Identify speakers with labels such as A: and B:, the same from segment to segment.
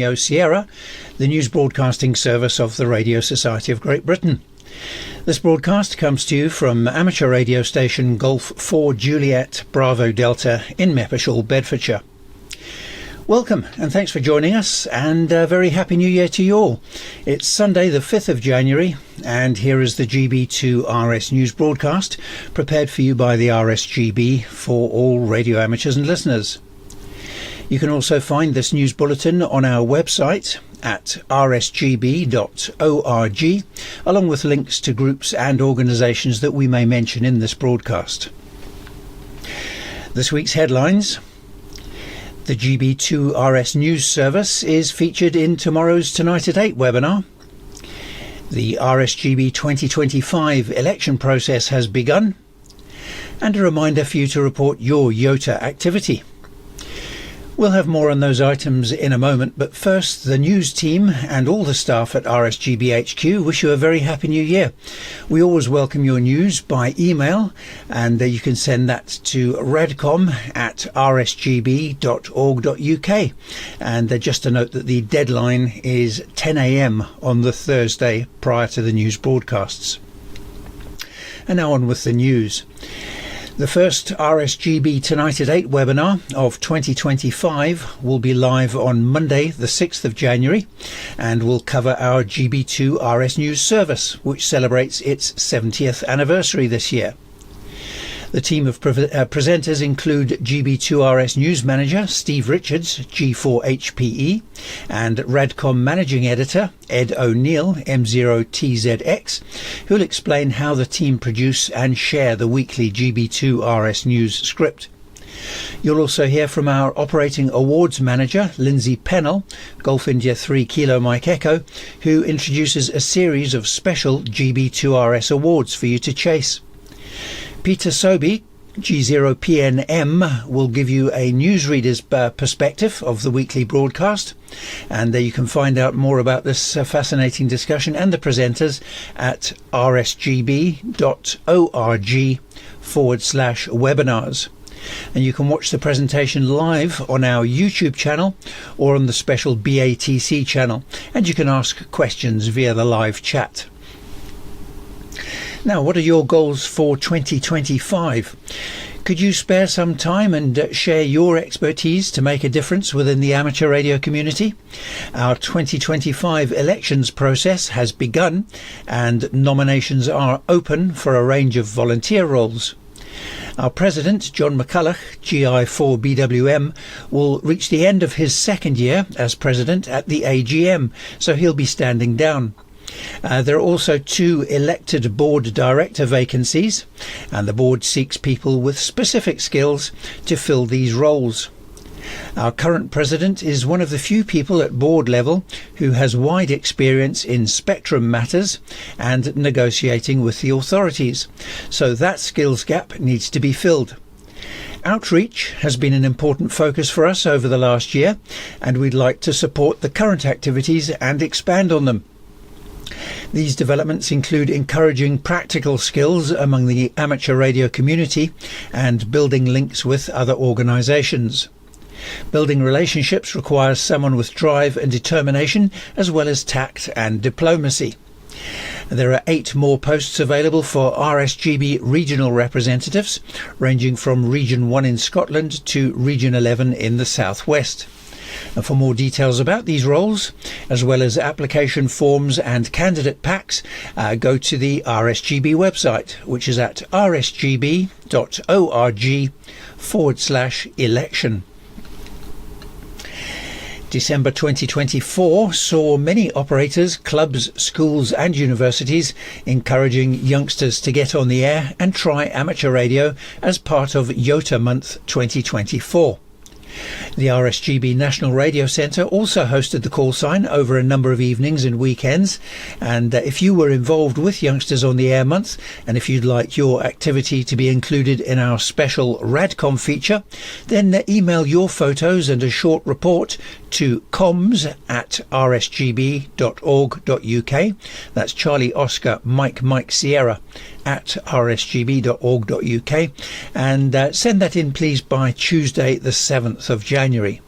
A: Radio Sierra, the news broadcasting service of the Radio Society of Great Britain. This broadcast comes to you from amateur radio station Golf 4 Juliet Bravo Delta in Mappishall, Bedfordshire. Welcome and thanks for joining us, and a very happy new year to you all. It's Sunday the 5th of January and here is the GB2RS news broadcast prepared for you by the RSGB for all radio amateurs and listeners. You can also find this news bulletin on our website at rsgb.org, along with links to groups and organisations that we may mention in this broadcast. This week's headlines. The GB2RS news service is featured in tomorrow's Tonight at 8 webinar. The RSGB 2025 election process has begun. And a reminder for you to report your YOTA activity. We'll have more on those items in a moment, but first, the news team and all the staff at RSGB HQ wish you a very happy new year. We always welcome your news by email, and you can send that to radcom@rsgb.org.uk. And just a note that the deadline is 10 a.m. on the Thursday prior to the news broadcasts. And now on with the news. The first RSGB Tonight at 8 webinar of 2025 will be live on Monday the 6th of January and will cover our GB2RS news service, which celebrates its 70th anniversary this year. The team of presenters include GB2RS News Manager Steve Richards, G4HPE, and Radcom Managing Editor Ed O'Neill, M0TZX, who'll explain how the team produce and share the weekly GB2RS News script. You'll also hear from our Operating Awards Manager, Lindsay Pennell, Golf India 3 Kilo Mike Echo, who introduces a series of special GB2RS awards for you to chase. Peter Sobey, G0PNM, will give you a newsreader's perspective of the weekly broadcast, and you can find out more about this fascinating discussion and the presenters at rsgb.org/webinars. And you can watch the presentation live on our YouTube channel or on the special BATC channel, and you can ask questions via the live chat. Now, what are your goals for 2025? Could you spare some time and share your expertise to make a difference within the amateur radio community? Our 2025 elections process has begun and nominations are open for a range of volunteer roles. Our President, John McCulloch, GI4BWM, will reach the end of his second year as President at the AGM, so he'll be standing down. There are also 2 elected board director vacancies, and the board seeks people with specific skills to fill these roles. Our current president is one of the few people at board level who has wide experience in spectrum matters and negotiating with the authorities, so that skills gap needs to be filled. Outreach has been an important focus for us over the last year, and we'd like to support the current activities and expand on them. These developments include encouraging practical skills among the amateur radio community and building links with other organisations. Building relationships requires someone with drive and determination, as well as tact and diplomacy. There are 8 more posts available for RSGB regional representatives, ranging from Region 1 in Scotland to Region 11 in the southwest. And for more details about these roles, as well as application forms and candidate packs, go to the RSGB website, which is at rsgb.org/election. December 2024 saw many operators, clubs, schools and universities encouraging youngsters to get on the air and try amateur radio as part of YOTA Month 2024. The RSGB National Radio Centre also hosted the call sign over a number of evenings and weekends, and if you were involved with Youngsters on the Air Month, and if you'd like your activity to be included in our special Radcom feature, then email your photos and a short report to comms@rsgb.org.uk. That's Charlie Oscar Mike Sierra at rsgb.org.uk, and send that in please by Tuesday the 7th of January.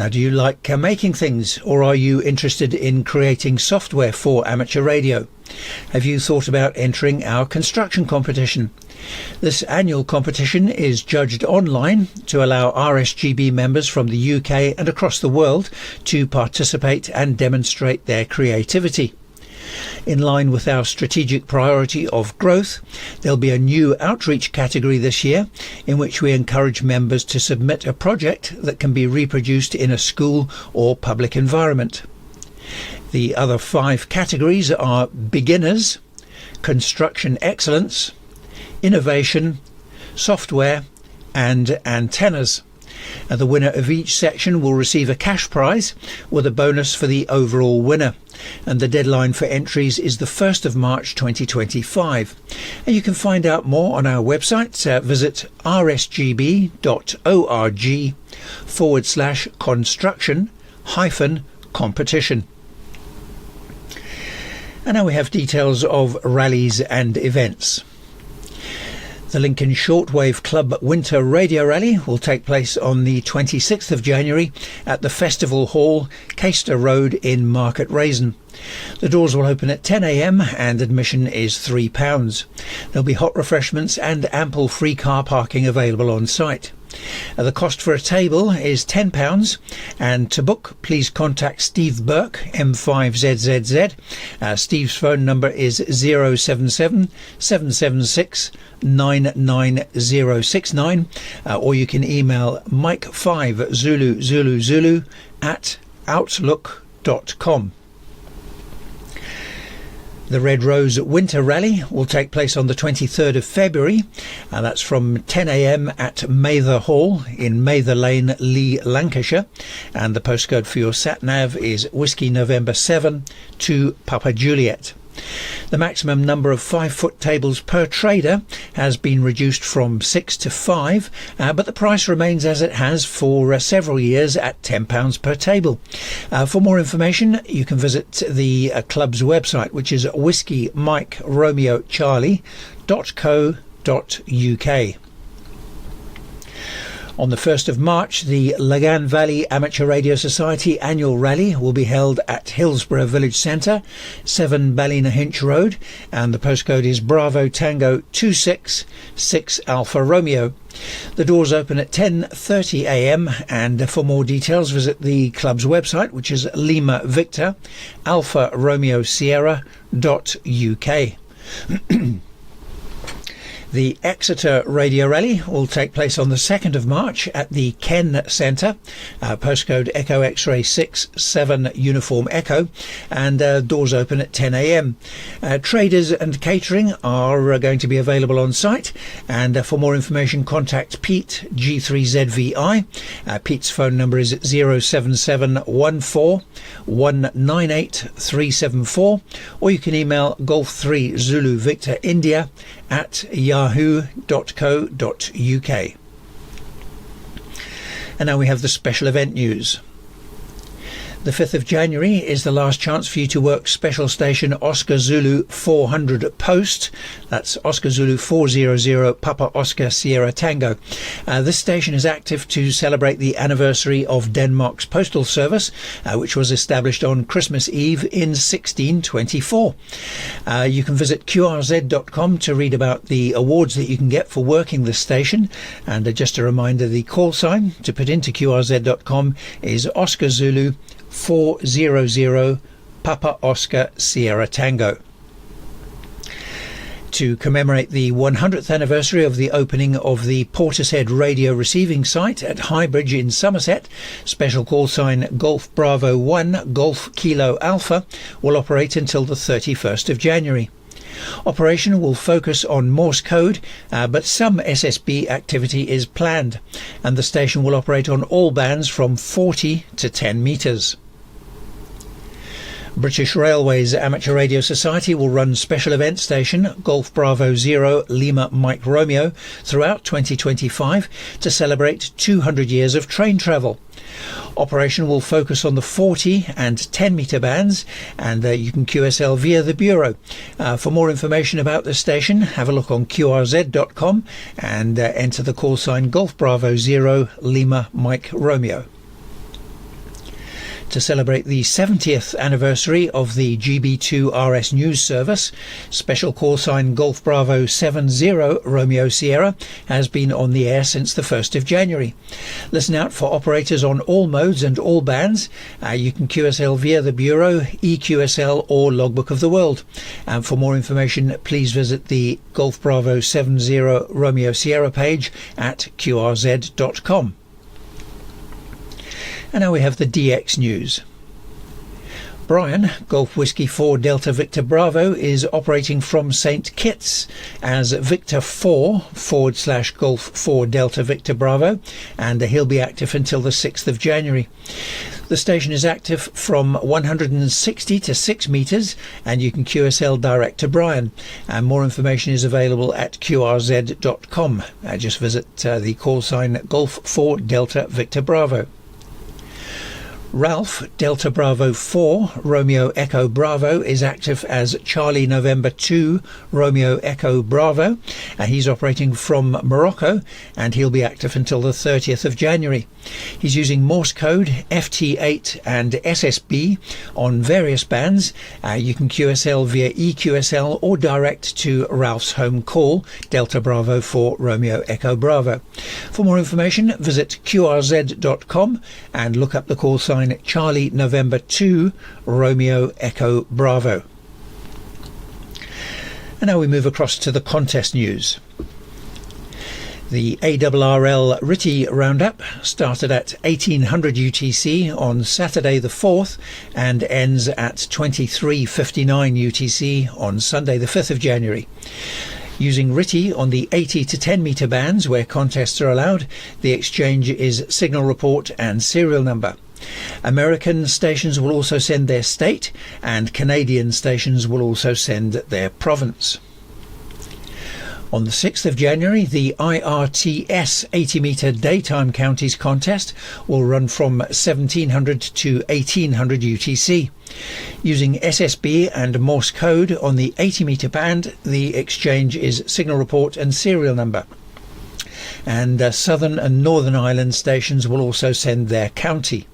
A: Now, do you like making things, or are you interested in creating software for amateur radio? Have you thought about entering our construction competition? This annual competition is judged online to allow RSGB members from the UK and across the world to participate and demonstrate their creativity. In line with our strategic priority of growth, there'll be a new outreach category this year in which we encourage members to submit a project that can be reproduced in a school or public environment. The other 5 categories are beginners, construction excellence, innovation, software and antennas. The winner of each section will receive a cash prize with a bonus for the overall winner, and the deadline for entries is the 1st of March 2025. And you can find out more on our website. Visit rsgb.org/construction-competition. And now we have details of rallies and events. The Lincoln Shortwave Club Winter Radio Rally will take place on the 26th of January at the Festival Hall, Caister Road in Market Raisin. The doors will open at 10 a.m. and admission is £3. There'll be hot refreshments and ample free car parking available on site. The cost for a table is £10, and to book please contact Steve Burke, M5ZZZ. Steve's phone number is 077 776 99069, or you can email Mike5ZuluZuluZulu at outlook.com. The Red Rose Winter Rally will take place on the 23rd of February. That's from 10 a.m. at Mather Hall in Mather Lane, Lee, Lancashire. And the postcode for your sat-nav is Whiskey November 7 to Papa Juliet. The maximum number of 5-foot tables per trader has been reduced from 6 to 5, but the price remains as it has for several years at £10 per table. For more information, you can visit the club's website, which is whiskeyMikeRomeo.Charlie.co.uk. On the 1st of March, the Lagan Valley Amateur Radio Society annual rally will be held at Hillsborough Village Centre, 7 Ballinahinch Road, and the postcode is Bravo Tango 266 Alpha Romeo. The doors open at 10:30 a.m. and for more details visit the club's website, which is Lima Victor Alpha Romeo Sierra.uk. The Exeter Radio Rally will take place on the 2nd of March at the Ken Centre, postcode Echo X-Ray 67 Uniform Echo, and doors open at 10 a.m. Traders and catering are going to be available on site, and for more information contact Pete, G3ZVI. Pete's phone number is 07714 198 374, or you can email Golf3 Zulu Victor India at yahoo.co.uk. And now we have the special event news. The 5th of January is the last chance for you to work Special Station Oscar Zulu 400 post. That's Oscar Zulu 400 Papa Oscar Sierra Tango. This station is active to celebrate the anniversary of Denmark's postal service, which was established on Christmas Eve in 1624. You can visit qrz.com to read about the awards that you can get for working this station. And just a reminder, the call sign to put into qrz.com is Oscar Zulu 400 Papa Oscar Sierra Tango. To commemorate the 100th anniversary of the opening of the Portishead radio receiving site at Highbridge in Somerset, special call sign Golf Bravo 1 Golf Kilo Alpha will operate until the 31st of January. Operation will focus on Morse code, but some SSB activity is planned, and the station will operate on all bands from 40 to 10 metres. British Railways Amateur Radio Society will run special event station Golf Bravo 0 Lima Mike Romeo throughout 2025 to celebrate 200 years of train travel. Operation will focus on the 40 and 10 metre bands, and you can QSL via the Bureau. For more information about the station, have a look on qrz.com and enter the call sign Golf Bravo 0 Lima Mike Romeo. To celebrate the 70th anniversary of the GB2RS news service, special call sign Golf Bravo 70 Romeo Sierra has been on the air since the 1st of January. Listen out for operators on all modes and all bands. You can QSL via the Bureau, EQSL or Logbook of the World. And for more information, please visit the Golf Bravo 70 Romeo Sierra page at qrz.com. And now we have the DX news. Brian, Golf Whiskey 4 Delta Victor Bravo, is operating from St Kitts as Victor 4 / Golf 4 Delta Victor Bravo, and he'll be active until the 6th of January. The station is active from 160 to 6 metres, and you can QSL direct to Brian. And more information is available at qrz.com. Just visit the call sign Golf 4 Delta Victor Bravo. Ralph, Delta Bravo 4 Romeo Echo Bravo, is active as Charlie November 2 Romeo Echo Bravo, and he's operating from Morocco, and he'll be active until the 30th of January. He's using Morse code, FT8 and SSB on various bands. You can QSL via EQSL or direct to Ralph's home call, Delta Bravo 4 Romeo Echo Bravo. For more information, visit qrz.com and look up the call sign Charlie November 2 Romeo Echo Bravo. And now we move across to the contest news. The ARRL RITI Roundup started at 1800 UTC on Saturday the 4th and ends at 23:59 UTC on Sunday the 5th of January. Using RITI on the 80 to 10 metre bands where contests are allowed, the exchange is signal report and serial number. American stations will also send their state, and Canadian stations will also send their province. On the 6th of January, the IRTS 80 metre daytime counties contest will run from 1700 to 1800 UTC. Using SSB and Morse code on the 80 metre band, the exchange is signal report and serial number. And Southern and Northern Island stations will also send their county.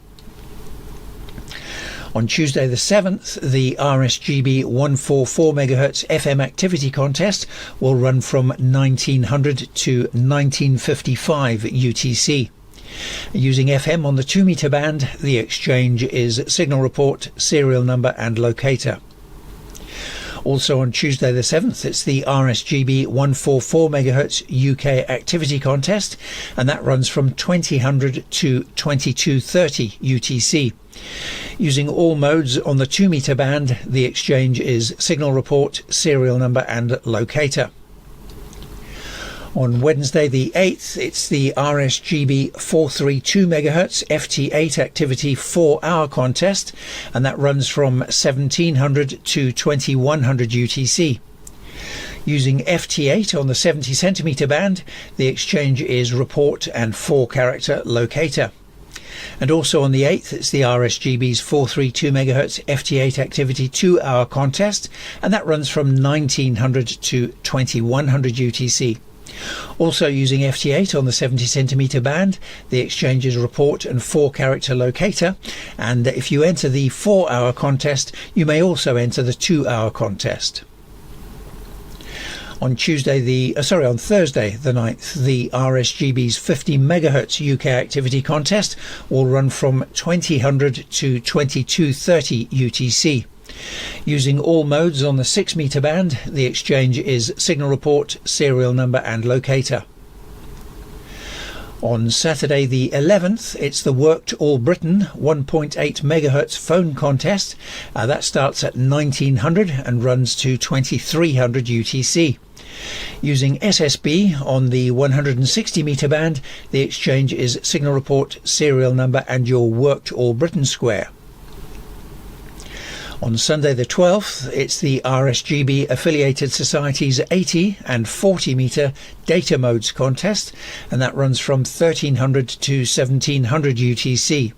A: On Tuesday the 7th, the RSGB 144 MHz FM activity contest will run from 1900 to 1955 UTC. Using FM on the 2 metre band, the exchange is signal report, serial number and locator. Also on Tuesday the 7th, it's the RSGB 144 MHz UK activity contest, and that runs from 2000 to 2230 UTC. Using all modes on the 2 metre band, the exchange is signal report, serial number and locator. On Wednesday the 8th, it's the RSGB 432 MHz FT8 activity 4-hour contest, and that runs from 1700 to 2100 UTC. Using FT8 on the 70 centimetre band, the exchange is report and 4-character locator. And also on the 8th, it's the RSGB's 432 MHz FT8 activity 2-hour contest, and that runs from 1900 to 2100 UTC. Also using FT8 on the 70 centimetre band, the exchange is report and 4-character locator, and if you enter the 4-hour contest, you may also enter the 2-hour contest. On Thursday the 9th, the RSGB's 50 MHz UK activity contest will run from 2000 to 2230 UTC. Using all modes on the 6 metre band, the exchange is signal report, serial number and locator. On Saturday the 11th, it's the Worked All Britain 1.8 MHz phone contest. That starts at 1900 and runs to 2300 UTC. Using SSB on the 160 metre band, the exchange is signal report, serial number and your Worked All Britain square. On Sunday the 12th, it's the RSGB Affiliated Societies 80 and 40 metre data modes contest, and that runs from 1300 to 1700 UTC.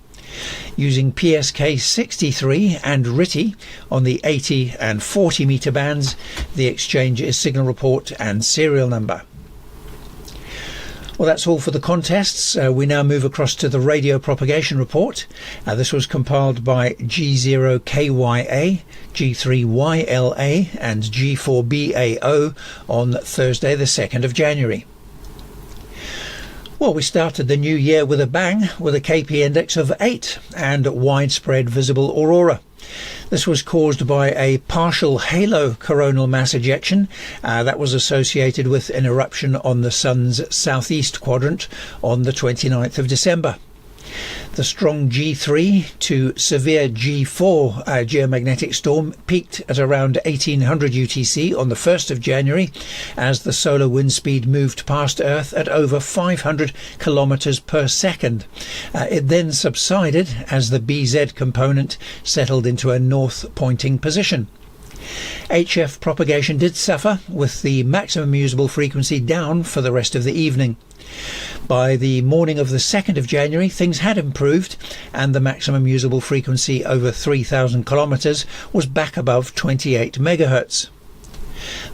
A: Using PSK 63 and RITI on the 80 and 40 metre bands, the exchange is signal report and serial number. Well, that's all for the contests. We now move across to the radio propagation report. This was compiled by G0KYA, G3YLA and G4BAO on Thursday the 2nd of January. Well, we started the new year with a bang, with a KP index of 8 and widespread visible aurora. This was caused by a partial halo coronal mass ejection that was associated with an eruption on the Sun's southeast quadrant on the 29th of December. The strong G3 to severe G4 geomagnetic storm peaked at around 1800 UTC on the 1st of January as the solar wind speed moved past Earth at over 500 kilometers per second. It then subsided as the BZ component settled into a north-pointing position. HF propagation did suffer, with the maximum usable frequency down for the rest of the evening. By the morning of the 2nd of January, things had improved, and the maximum usable frequency over 3,000 kilometers was back above 28 megahertz.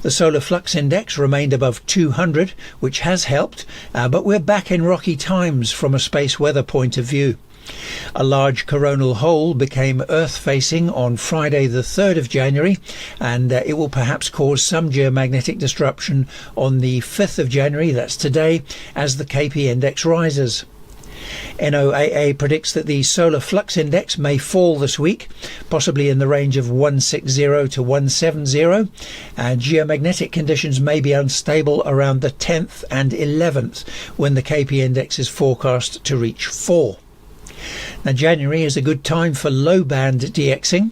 A: The solar flux index remained above 200, which has helped, but we're back in rocky times from a space weather point of view. A large coronal hole became Earth-facing on Friday the 3rd of January, and it will perhaps cause some geomagnetic disruption on the 5th of January, that's today, as the KP index rises. NOAA predicts that the solar flux index may fall this week, possibly in the range of 160 to 170, and geomagnetic conditions may be unstable around the 10th and 11th, when the KP index is forecast to reach 4. Now, January is a good time for low-band DXing.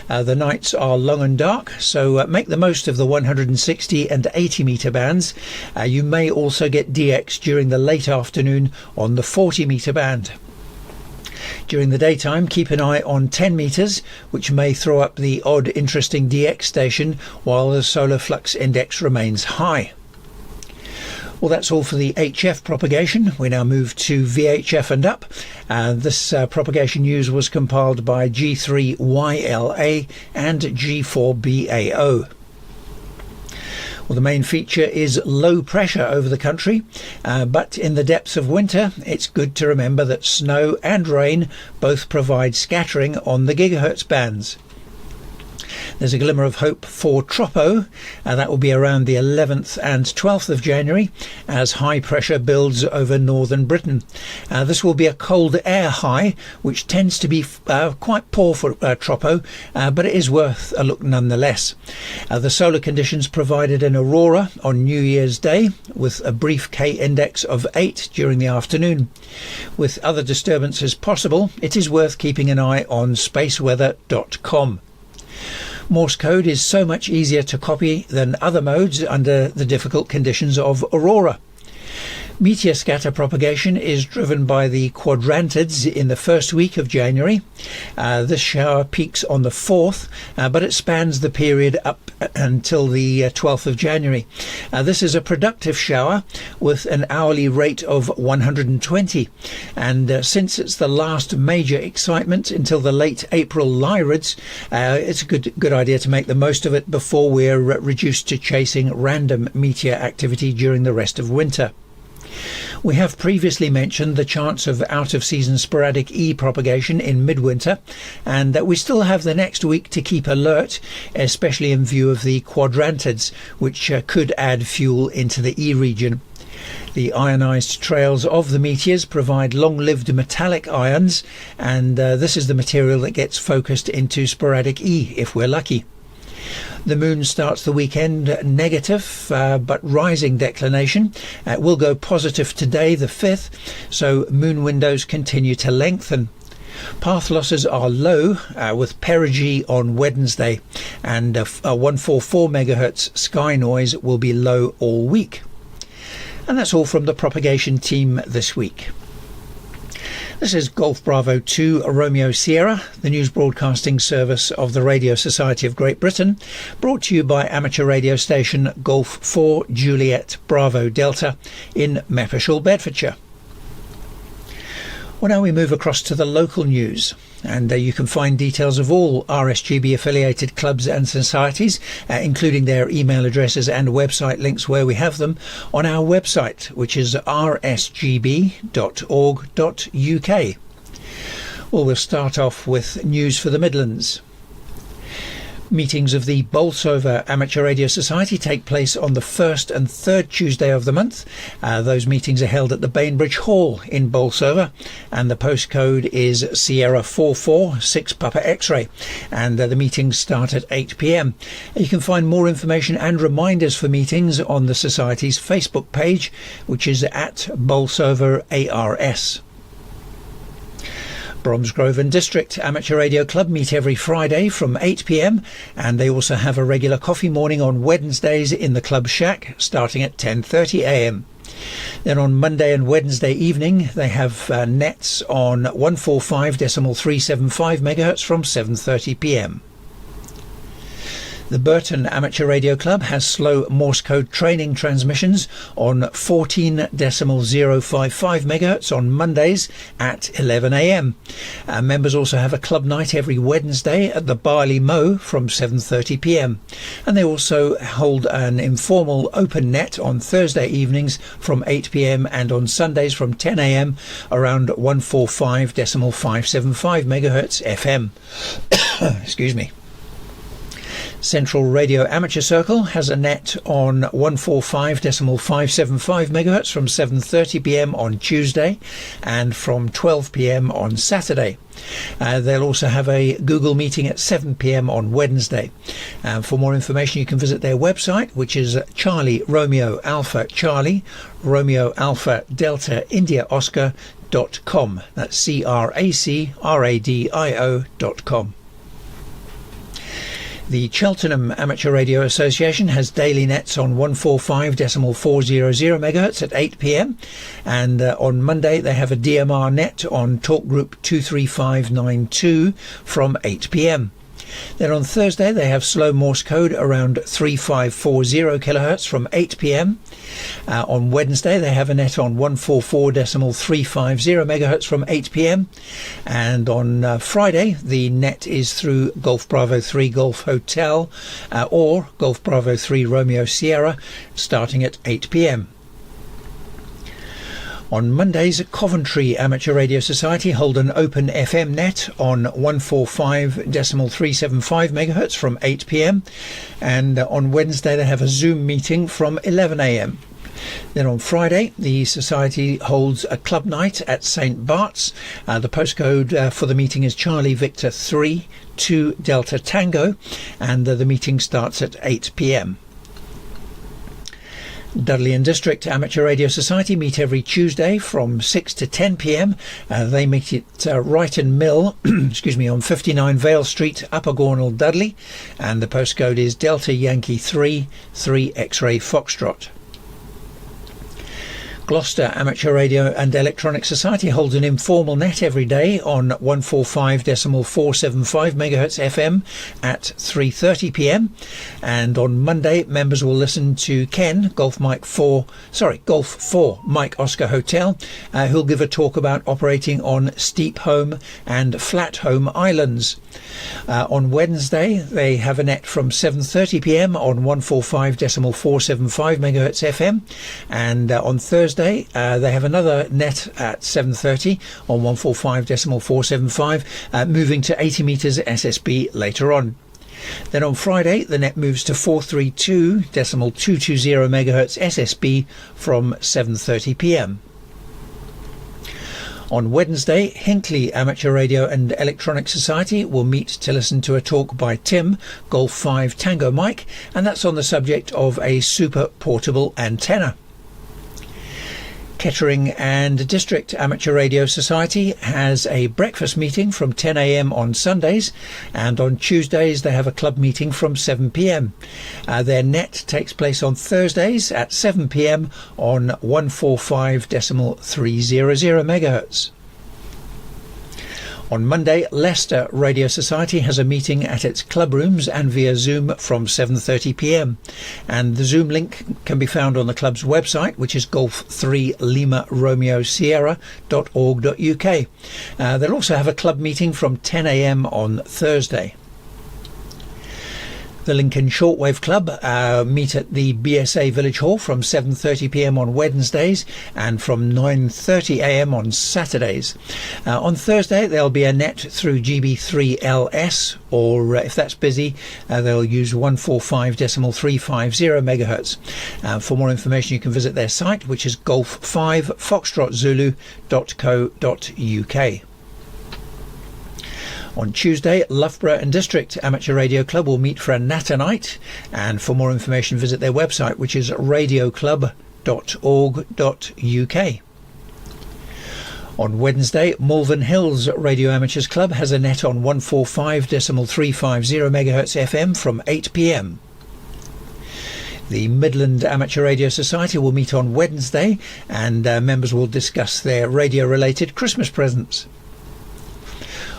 A: The nights are long and dark, so make the most of the 160 and 80 meter bands. You may also get DX during the late afternoon on the 40 meter band. During the daytime, keep an eye on 10 meters, which may throw up the odd interesting DX station while the solar flux index remains high. Well, that's all for the HF propagation. We now move to VHF and up. This propagation news was compiled by G3YLA and G4BAO. Well, the main feature is low pressure over the country, but in the depths of winter, it's good to remember that snow and rain both provide scattering on the gigahertz bands. There's a glimmer of hope for Tropo, that will be around the 11th and 12th of January as high pressure builds over northern Britain. This will be a cold air high, which tends to be quite poor for Tropo, but it is worth a look nonetheless. The solar conditions provided an aurora on New Year's Day with a brief K index of 8 during the afternoon. With other disturbances possible, it is worth keeping an eye on spaceweather.com. Morse code is so much easier to copy than other modes under the difficult conditions of aurora. Meteor scatter propagation is driven by the quadrantids in the first week of January. This shower peaks on the 4th, but it spans the period up until the 12th of January. This is a productive shower with an hourly rate of 120, and since it's the last major excitement until the late April Lyrids, it's a good idea to make the most of it before we're reduced to chasing random meteor activity during the rest of winter. We have previously mentioned the chance of out-of-season sporadic E propagation in midwinter, and that we still have the next week to keep alert, especially in view of the quadrantids, which could add fuel into the E region. The ionized trails of the meteors provide long-lived metallic ions, and this is the material that gets focused into sporadic E if we're lucky. The moon starts the weekend negative but rising declination. It will go positive today, the 5th, so moon windows continue to lengthen. Path losses are low with perigee on Wednesday, and 144 megahertz sky noise will be low all week. And that's all from the propagation team this week. This is Golf Bravo 2 Romeo Sierra, the news broadcasting service of the Radio Society of Great Britain, brought to you by amateur radio station Golf 4 Juliet Bravo Delta in Mappishall, Bedfordshire. Well, now we move across to the local news. and you can find details of all RSGB affiliated clubs and societies, including their email addresses and website links where we have them, on our website, which is rsgb.org.uk. Well, we'll start off with news for the Midlands. Meetings of the Bolsover Amateur Radio Society take place on the first and third Tuesday of the month. Those meetings are held at the Bainbridge Hall in Bolsover, and the postcode is Sierra 446 Papa X-ray, and the meetings start at 8 p.m. You can find more information and reminders for meetings on the Society's Facebook page, which is at Bolsover ARS. Bromsgrove and District Amateur Radio Club meet every Friday from 8 p.m, and they also have a regular coffee morning on Wednesdays in the Club Shack starting at 10:30 a.m. Then on Monday and Wednesday evening they have nets on 145.375 MHz from 7:30 p.m. The Burton Amateur Radio Club has slow Morse code training transmissions on 14.055 MHz on Mondays at 11 a.m. Members also have a club night every Wednesday at the Barley Mow from 7:30 p.m. And they also hold an informal open net on Thursday evenings from 8 p.m. and on Sundays from 10 a.m. around 145.575 MHz FM. Excuse me. Central Radio Amateur Circle has a net on 145.575 MHz from 7:30 p.m. on Tuesday and from 12 p.m. on Saturday. They'll also have a Google meeting at 7 p.m. on Wednesday. For more information you can visit their website, which is Charlie Romeo Alpha Charlie Romeo Alpha Delta India Oscar.com. That's CRACRADIO.com. The Cheltenham Amateur Radio Association has daily nets on 145.400 MHz at 8 p.m. and on Monday they have a DMR net on talk group 23592 from 8 p.m. Then on Thursday they have slow Morse code around 3540 kHz from 8 p.m. On Wednesday they have a net on 144.350 MHz from 8 p.m. and on Friday the net is through Golf Bravo 3 Golf Hotel or Golf Bravo 3 Romeo Sierra starting at 8 p.m. On Mondays, Coventry Amateur Radio Society hold an open FM net on 145.375 MHz from 8 p.m. and on Wednesday they have a Zoom meeting from 11 a.m. Then on Friday the Society holds a club night at St Bart's. The postcode for the meeting is Charlie Victor 3 2 Delta Tango, and the meeting starts at 8 p.m. Dudley and District Amateur Radio Society meet every Tuesday from 6 to 10 p.m. They meet at Wrighton Mill excuse me, on 59 Vale Street, Upper Gornal, Dudley, and the postcode is Delta Yankee 3 3 X-Ray Foxtrot. Gloucester Amateur Radio and Electronic Society holds an informal net every day on 145.475 MHz FM at 3:30 p.m. and on Monday members will listen to Ken Golf 4 Mike Oscar Hotel, who'll give a talk about operating on steep home and flat home islands. On Wednesday they have a net from 7:30 p.m. on 145.475 MHz FM, and on Thursday they have another net at 7:30 on 145.475, moving to 80 meters SSB later on. Then on Friday the net moves to 432.220 MHz SSB from 7:30 p.m. On Wednesday, Hinckley Amateur Radio and Electronic Society will meet to listen to a talk by Tim, Golf 5 Tango Mike, and that's on the subject of a super portable antenna. Kettering and District Amateur Radio Society has a breakfast meeting from 10 a.m. on Sundays, and on Tuesdays they have a club meeting from 7 p.m. Their net takes place on Thursdays at 7 p.m. on 145.300 MHz. On Monday, Leicester Radio Society has a meeting at its club rooms and via Zoom from 7:30 p.m. And the Zoom link can be found on the club's website, which is Golf 3 Lima Romeo Sierra.org.uk. They'll also have a club meeting from 10 a.m. on Thursday. The Lincoln Shortwave Club meet at the BSA Village Hall from 7:30 p.m. on Wednesdays and from 9:30 a.m. on Saturdays. On Thursday there'll be a net through GB2RS, or if that's busy they'll use 145.350 megahertz. For more information you can visit their site, which is golf5foxtrotzulu.co.uk. On Tuesday, Loughborough and District Amateur Radio Club will meet for a natter night, and for more information visit their website, which is radioclub.org.uk. On Wednesday, Malvern Hills Radio Amateurs Club has a net on 145.350 MHz FM from 8 p.m. The Midland Amateur Radio Society will meet on Wednesday, and members will discuss their radio-related Christmas presents.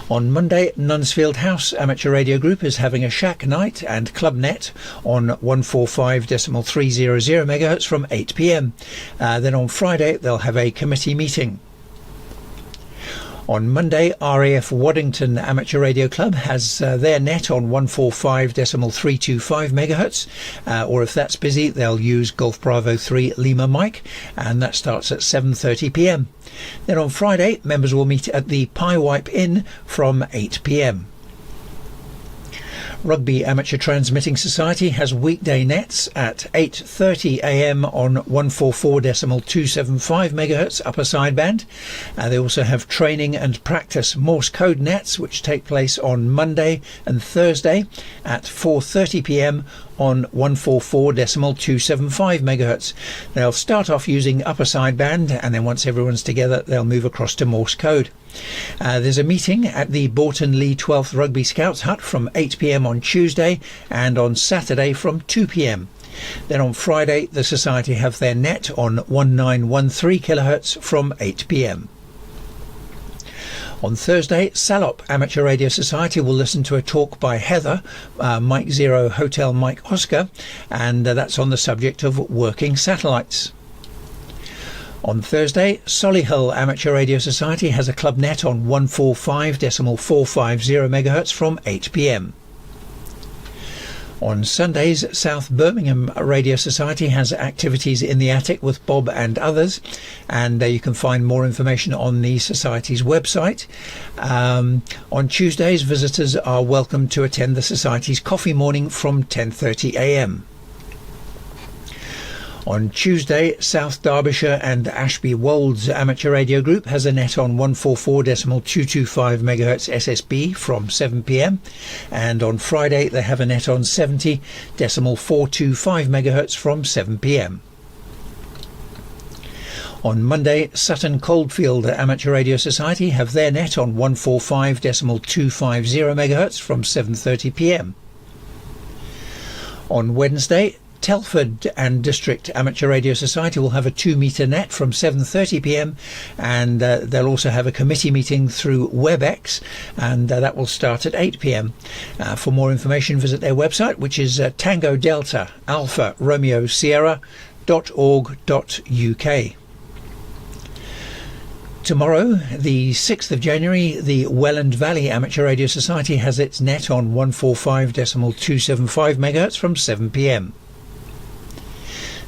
A: On Monday, Nunsfield House Amateur Radio Group is having a shack night and club net on 145.300 MHz from 8 p.m. Then on Friday they'll have a committee meeting. On Monday, RAF Waddington Amateur Radio Club has their net on 145.325 megahertz, or if that's busy they'll use Golf Bravo 3 Lima mic, and that starts at 7:30 p.m. Then on Friday members will meet at the Pie Wipe Inn from 8 p.m. Rugby Amateur Transmitting Society has weekday nets at 8:30 a.m. on 144.275 MHz upper sideband. They also have training and practice Morse code nets, which take place on Monday and Thursday at 4:30 p.m. on 144.275 MHz. They'll start off using upper sideband, and then once everyone's together they'll move across to Morse code. There's a meeting at the Borton Lee 12th Rugby Scouts Hut from 8 p.m. on Tuesday, and on Saturday from 2 p.m. Then on Friday the Society have their net on 1913 kHz from 8 p.m. On Thursday, Salop Amateur Radio Society will listen to a talk by Heather, Mike Zero Hotel Mike Oscar, and that's on the subject of working satellites. On Thursday, Solihull Amateur Radio Society has a club net on 145.450 MHz from 8 p.m. On Sundays, South Birmingham Radio Society has activities in the attic with Bob and others, and you can find more information on the Society's website. On Tuesdays, visitors are welcome to attend the Society's coffee morning from 10:30 a.m. On Tuesday, South Derbyshire and Ashby Wolds Amateur Radio Group has a net on 144.225 MHz SSB from 7 p.m. and on Friday they have a net on 70.425 MHz from 7 p.m. On Monday, Sutton Coldfield Amateur Radio Society have their net on 145.250 MHz from 7:30 p.m. On Wednesday, Telford and District Amateur Radio Society will have a 2-metre net from 7:30 p.m. and they'll also have a committee meeting through WebEx, and that will start at 8 p.m. For more information visit their website, which is Tango Delta Alpha Romeo Sierra.org.uk. Tomorrow, the 6th of January, the Welland Valley Amateur Radio Society has its net on 145.275 MHz from 7 p.m.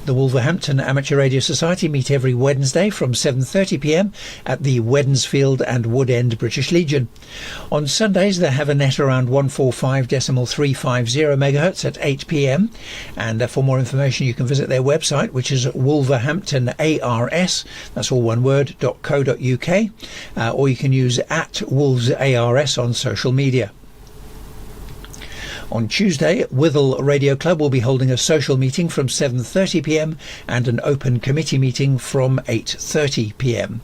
A: The Wolverhampton Amateur Radio Society meet every Wednesday from 7:30 p.m. at the Wednesfield and Wood End British Legion. On Sundays they have a net around 145.350 MHz at 8 p.m. and for more information you can visit their website, which is wolverhamptonars, that's all one word, .co.uk, or you can use @wolvesars on social media. On Tuesday, Withell Radio Club will be holding a social meeting from 7:30 p.m. and an open committee meeting from 8:30 p.m.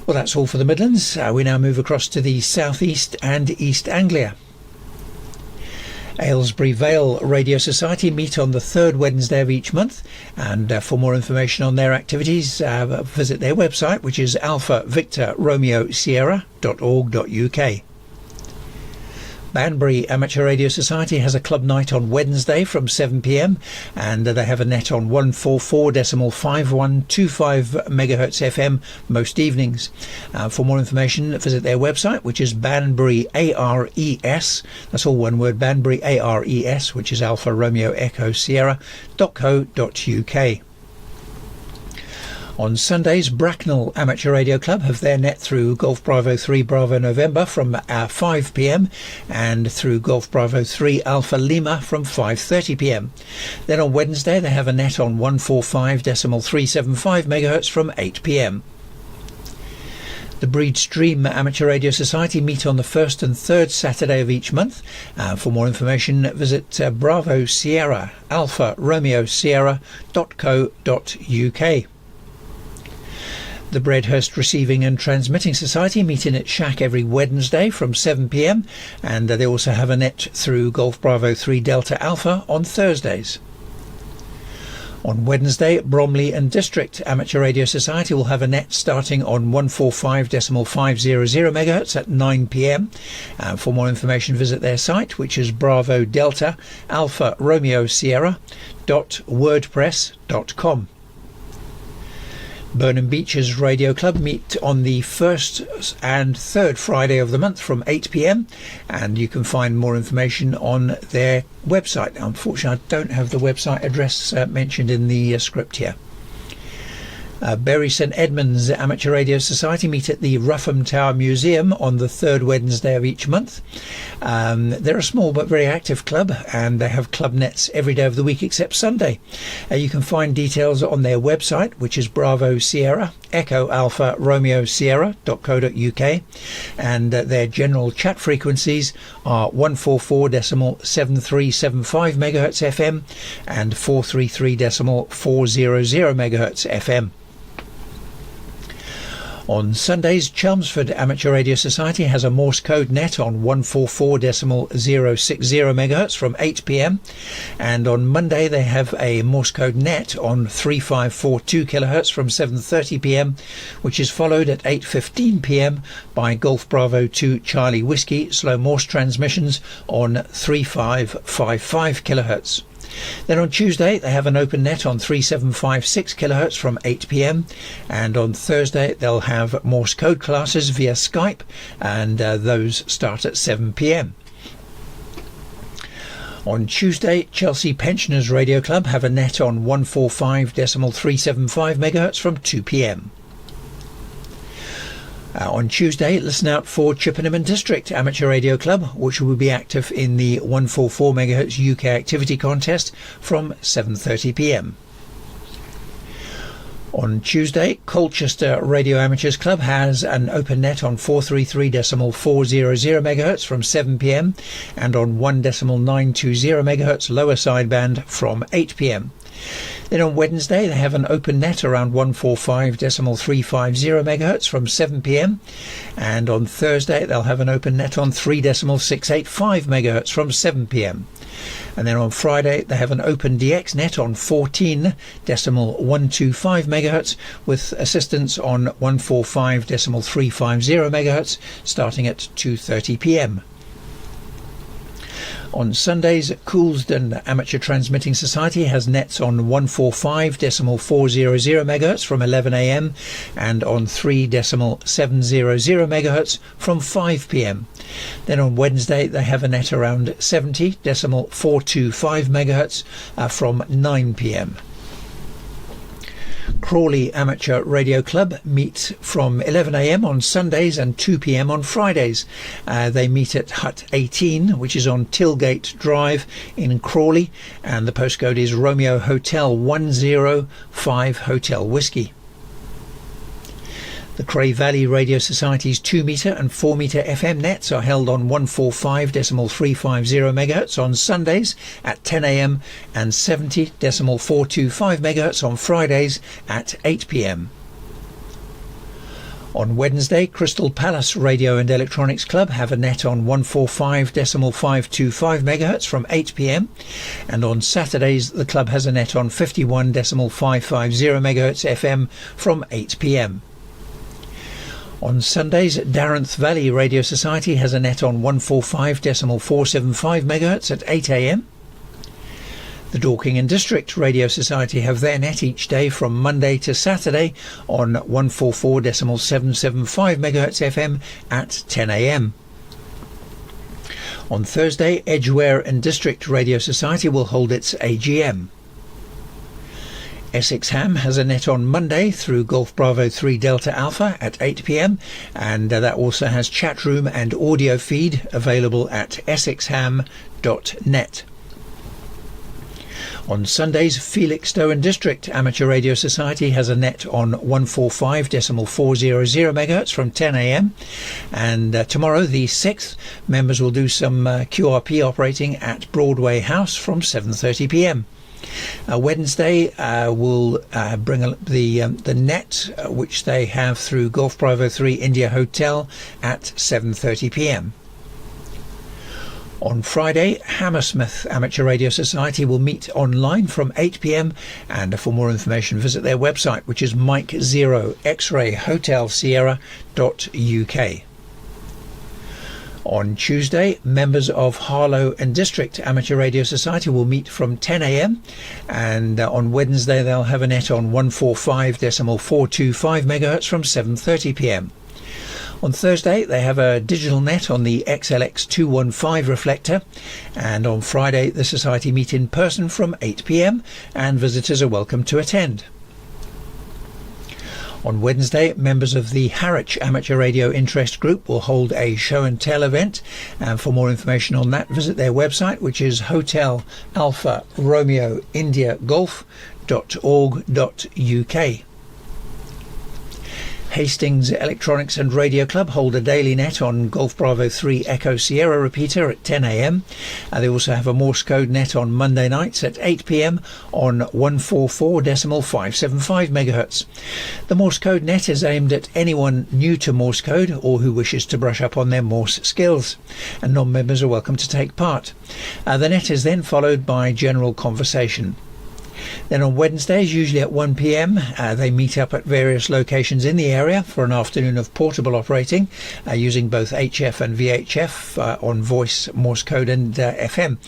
A: Well, that's all for the Midlands. We now move across to the South East and East Anglia. Aylesbury Vale Radio Society meet on the third Wednesday of each month, and for more information on their activities, visit their website, which is alpha-victor-romeo-sierra.org.uk. Banbury Amateur Radio Society has a club night on Wednesday from 7 p.m, and they have a net on 144.5125 MHz FM most evenings. For more information, visit their website, which is Banbury ARES. That's all one word, Banbury ARES, which is Alpha Romeo Echo Sierra.co.uk. On Sundays, Bracknell Amateur Radio Club have their net through Golf Bravo 3 Bravo November from 5 p.m, and through Golf Bravo 3 Alpha Lima from 5:30 p.m. Then on Wednesday they have a net on 145.375 MHz from 8 p.m. The Breed Stream Amateur Radio Society meet on the first and third Saturday of each month. For more information, visit Bravo Sierra Alpha Romeo Sierra.co.uk. The Bredhurst Receiving and Transmitting Society meet in its shack every Wednesday from 7 p.m, and they also have a net through Golf Bravo 3 Delta Alpha on Thursdays. On Wednesday, Bromley and District Amateur Radio Society will have a net starting on 145.500 MHz at 9 p.m. For more information, visit their site, which is Bravo Delta Alpha Romeo Sierra.wordpress.com. Burnham Beeches Radio Club meet on the first and third Friday of the month from 8 p.m, and you can find more information on their website. Unfortunately, I don't have the website address mentioned in the script here. Bury St Edmunds Amateur Radio Society meet at the Ruffham Tower Museum on the third Wednesday of each month. They're a small but very active club, and they have club nets every day of the week except Sunday. You can find details on their website, which is Bravo Sierra Echo Alpha Romeo Sierra.co.uk, and their general chat frequencies are 144.7375 MHz FM and 433.400 MHz FM. On Sundays, Chelmsford Amateur Radio Society has a Morse code net on 144.060 MHz from 8 p.m, and on Monday they have a Morse code net on 3542 kHz from 7:30 p.m, which is followed at 8:15 p.m by Golf Bravo 2 Charlie Whiskey slow Morse transmissions on 3555 kHz. Then on Tuesday they have an open net on 3756 kHz from 8 p.m, and on Thursday they'll have Morse code classes via Skype, and those start at 7 p.m. On Tuesday, Chelsea Pensioners Radio Club have a net on 145.375 MHz from 2 p.m. On Tuesday, listen out for Chippenham and District Amateur Radio Club, which will be active in the 144 MHz UK Activity Contest from 7:30 p.m. On Tuesday, Colchester Radio Amateurs Club has an open net on 433.400 MHz from 7 p.m, and on 1.920 MHz lower sideband from 8 p.m. Then on Wednesday they have an open net around 145.350 MHz from 7 p.m, and on Thursday they'll have an open net on 3.685 MHz from 7 p.m. And then on Friday they have an open DX net on 14.125 MHz with assistance on 145.350 MHz starting at 2:30 p.m. On Sundays, Coulsdon Amateur Transmitting Society has nets on 145.400 MHz from 11 a.m. and on 3.700 MHz from 5 p.m. Then on Wednesday they have a net around 70.425 MHz from 9 p.m. Crawley Amateur Radio Club meet from 11 a.m. on Sundays and 2 p.m. on Fridays. They meet at Hut 18, which is on Tilgate Drive in Crawley, and the postcode is Romeo Hotel 105 Hotel Whiskey. The Cray Valley Radio Society's 2-metre and 4-metre FM nets are held on 145.350 MHz on Sundays at 10 a.m. and 70.425 MHz on Fridays at 8 p.m. On Wednesday, Crystal Palace Radio and Electronics Club have a net on 145.525 MHz from 8 p.m. and on Saturdays the club has a net on 51.550 MHz FM from 8 p.m. On Sundays, Darenth Valley Radio Society has a net on 145.475 MHz at 8 a.m. The Dorking and District Radio Society have their net each day from Monday to Saturday on 144.775 MHz FM at 10 a.m. On Thursday, Edgware and District Radio Society will hold its AGM. Essex Ham has a net on Monday through Golf Bravo 3 Delta Alpha at 8 p.m. and that also has chat room and audio feed available at essexham.net. On Sundays, Felixstowe and District Amateur Radio Society has a net on 145.400 MHz from 10 a.m. and tomorrow, the 6th, members will do some QRP operating at Broadway House from 7:30 p.m. Wednesday will bring the net which they have through Golf Bravo 3 India Hotel at 7:30 p.m. On Friday, Hammersmith Amateur Radio Society will meet online from 8 p.m. and for more information visit their website, which is Mike Zero X-Ray Hotel Sierra.uk. On Tuesday, members of Harlow and District Amateur Radio Society will meet from 10 a.m. and on Wednesday they'll have a net on 145.425 MHz from 7:30 p.m. On Thursday, they have a digital net on the XLX215 reflector, and on Friday, the Society meet in person from 8 p.m. and visitors are welcome to attend. On Wednesday, members of the Harwich Amateur Radio Interest Group will hold a show and tell event, and for more information on that, visit their website, which is Hotel Alpha Romeo India Golf.org.uk. Hastings Electronics and Radio Club hold a daily net on Golf Bravo 3 Echo Sierra repeater at 10 a.m. They also have a Morse code net on Monday nights at 8 p.m. on 144.575 MHz. The Morse code net is aimed at anyone new to Morse code or who wishes to brush up on their Morse skills, and non-members are welcome to take part. The net is then followed by general conversation. Then on Wednesdays, usually at 1 p.m, they meet up at various locations in the area for an afternoon of portable operating using both HF and VHF on voice, Morse code and FM.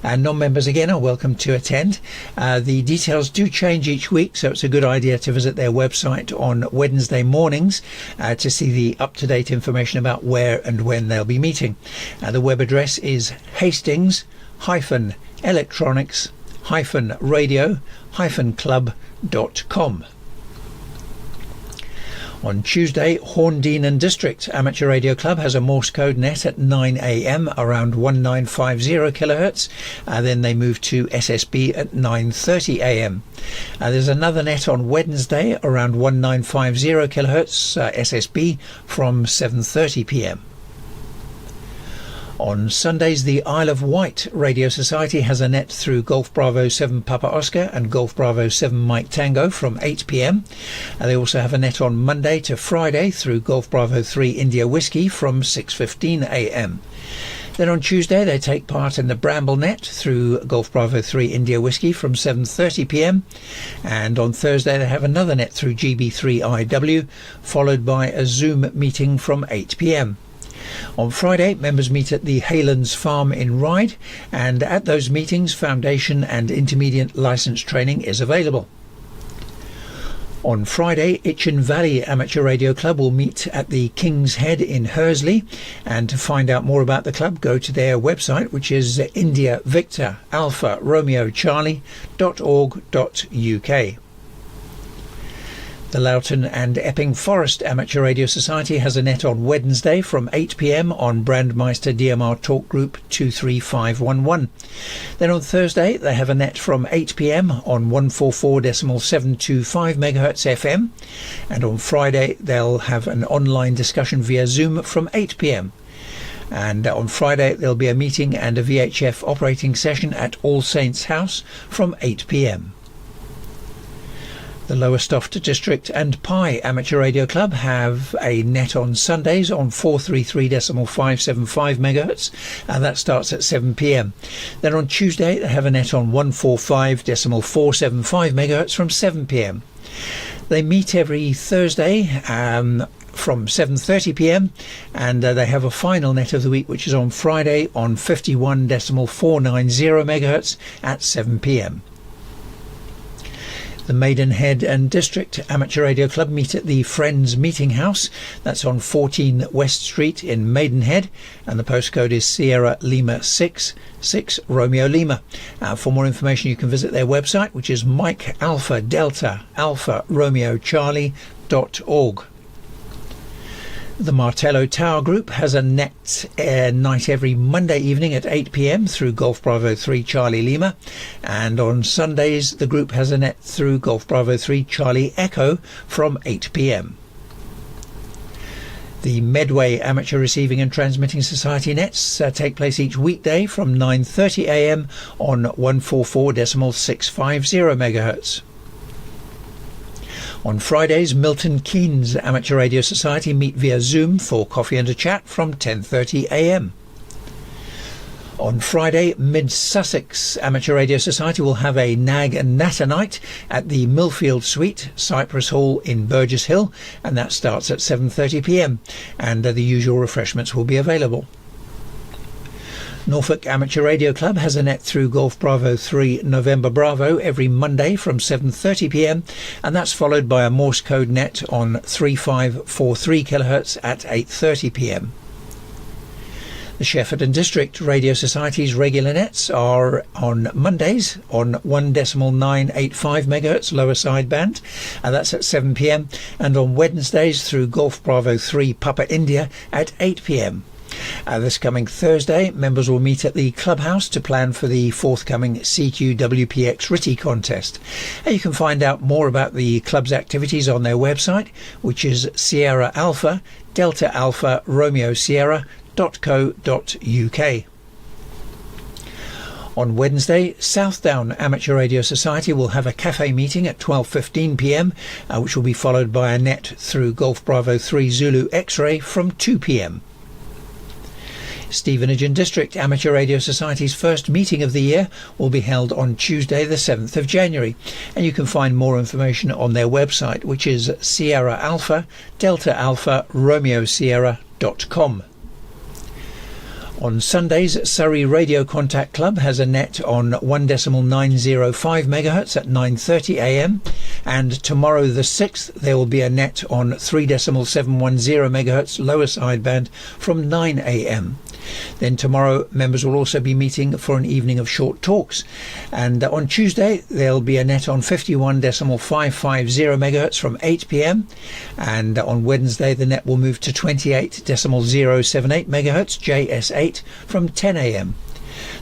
A: Non-members again are welcome to attend. The details do change each week, so it's a good idea to visit their website on Wednesday mornings to see the up-to-date information about where and when they'll be meeting. The web address is hastings-electronics-radio-club.com. On Tuesday, Horndean and District Amateur Radio Club has a Morse code net at 9 a.m. around 1950 kHz. Then they move to SSB at 9:30 a.m. There's another net on Wednesday around 1950 kHz SSB from 7:30 p.m. On Sundays, the Isle of Wight Radio Society has a net through Golf Bravo 7 Papa Oscar and Golf Bravo 7 Mike Tango from 8 p.m. They also have a net on Monday to Friday through Golf Bravo 3 India Whiskey from 6:15 a.m. Then on Tuesday, they take part in the Bramble net through Golf Bravo 3 India Whiskey from 7:30 p.m. And on Thursday, they have another net through GB2RS, followed by a Zoom meeting from 8 p.m. On Friday, members meet at the Haylands Farm in Ryde, and at those meetings, foundation and intermediate licence training is available. On Friday, Itchen Valley Amateur Radio Club will meet at the King's Head in Hursley, and to find out more about the club, go to their website, which is India Victor Alpha Romeo Charlie.org.uk. The Loughton and Epping Forest Amateur Radio Society has a net on Wednesday from 8 p.m. on Brandmeister DMR Talk Group 23511. Then on Thursday they have a net from 8 p.m. on 144.725 MHz FM, and on Friday they'll have an online discussion via Zoom from 8 p.m. And on Friday there'll be a meeting and a VHF operating session at All Saints House from 8 p.m. The Lowestoft District and Pye Amateur Radio Club have a net on Sundays on 433.575 megahertz, and that starts at 7 p.m. Then on Tuesday they have a net on 145.475 megahertz from 7 p.m. They meet every Thursday from 7:30 p.m. and they have a final net of the week which is on Friday on 51.490 megahertz at 7 p.m. The Maidenhead and District Amateur Radio Club meet at the Friends Meeting House. That's on 14 West Street in Maidenhead, and the postcode is Sierra Lima 6 Romeo Lima. For more information you can visit their website, which is Mike Alpha Delta Alpha Romeo Charlie.org. The Martello Tower Group has a net night every Monday evening at 8 p.m. through Golf Bravo 3 Charlie Lima, and on Sundays the group has a net through Golf Bravo 3 Charlie Echo from 8 p.m. The Medway Amateur Receiving and Transmitting Society nets take place each weekday from 9:30 a.m. on 144.650 megahertz. On Fridays, Milton Keynes Amateur Radio Society meet via Zoom for coffee and a chat from 10:30 a.m. On Friday, Mid Sussex Amateur Radio Society will have a Nag and Natter night at the Millfield Suite, Cypress Hall in Burgess Hill, and that starts at 7:30 p.m. and the usual refreshments will be available. Norfolk Amateur Radio Club has a net through Golf Bravo 3 November Bravo every Monday from 7:30 p.m. and that's followed by a Morse code net on 3543 kHz at 8:30 p.m. The Shefford and District Radio Society's regular nets are on Mondays on 1.985 megahertz lower sideband, and that's at 7 p.m. and on Wednesdays through Golf Bravo 3 Papa India at 8 p.m. This coming Thursday, members will meet at the clubhouse to plan for the forthcoming CQWPX RITI contest. You can find out more about the club's activities on their website, which is Sierra Alpha Delta Alpha Romeo Sierra.co.uk. On Wednesday, Southdown Amateur Radio Society will have a cafe meeting at 12:15 p.m, which will be followed by a net through Golf Bravo 3 Zulu X-Ray from 2 p.m. Stevenage and District Amateur Radio Society's first meeting of the year will be held on Tuesday the 7th of January, and you can find more information on their website, which is Sierra Alpha Delta Alpha Romeo Sierra.com. On Sundays, Surrey Radio Contact Club has a net on 1.905 megahertz at 9:30 a.m. and tomorrow the 6th there will be a net on 3.710 megahertz lower sideband from 9 a.m. Then tomorrow members will also be meeting for an evening of short talks, and on Tuesday there'll be a net on 51.550 megahertz from 8 p.m. and on Wednesday the net will move to 28.078 megahertz JS8 from 10 a.m.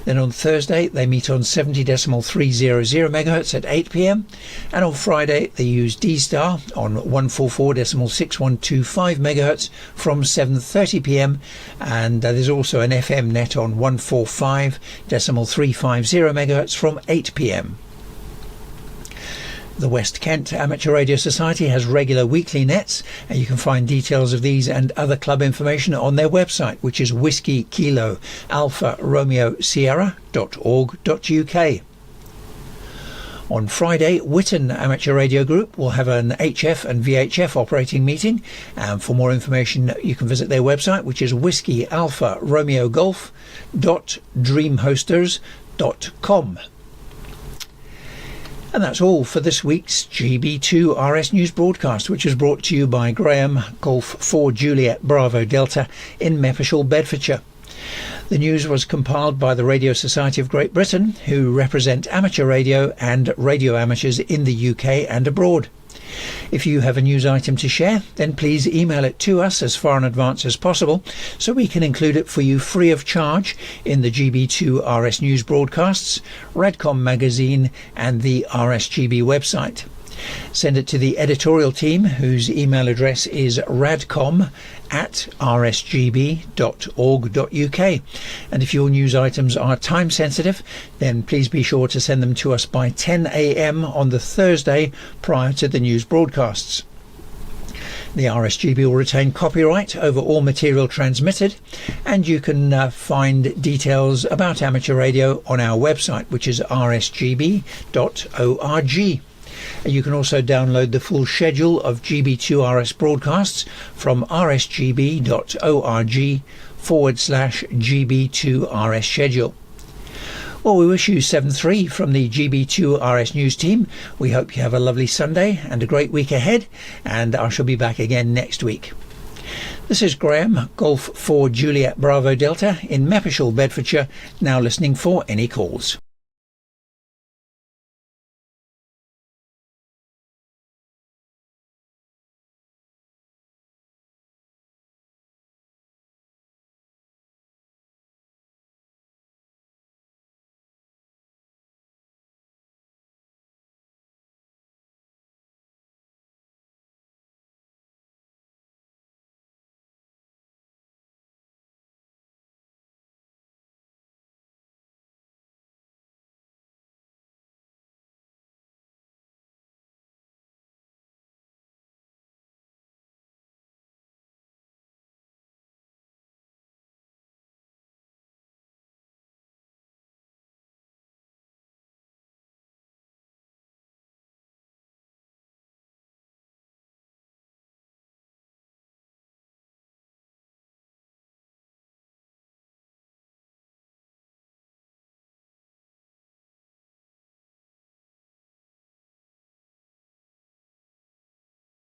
A: Then on Thursday they meet on 70.300 megahertz at 8 p.m. and on Friday they use D-Star on 144.6125 megahertz from 7:30 p.m. and there's also an FM net on 145.350 megahertz from 8 p.m. The West Kent Amateur Radio Society has regular weekly nets, and you can find details of these and other club information on their website, which is Whiskey Kilo Alpha Romeo Sierra.org.uk. On Friday, Whitton Amateur Radio Group will have an HF and VHF operating meeting, and for more information you can visit their website, which is Whiskey Alpha Romeo Golf.dreamhosters.com. And that's all for this week's GB2RS News broadcast, which is brought to you by Graham Golf 4 Juliet Bravo Delta in Meppershall, Bedfordshire. The news was compiled by the Radio Society of Great Britain, who represent amateur radio and radio amateurs in the UK and abroad. If you have a news item to share, then please email it to us as far in advance as possible so we can include it for you free of charge in the GB2RS News broadcasts, Redcom magazine and the RSGB website. Send it to the editorial team, whose email address is radcom@rsgb.org.uk. And if your news items are time sensitive, then please be sure to send them to us by 10 a.m. on the Thursday prior to the news broadcasts. The RSGB will retain copyright over all material transmitted, and you can find details about amateur radio on our website, which is rsgb.org. You can also download the full schedule of GB2RS broadcasts from rsgb.org/GB2RS schedule. Well, we wish you 7-3 from the GB2RS news team. We hope you have a lovely Sunday and a great week ahead, and I shall be back again next week. This is Graham, Golf 4 Juliet Bravo Delta in Mappishall, Bedfordshire, now listening for any calls.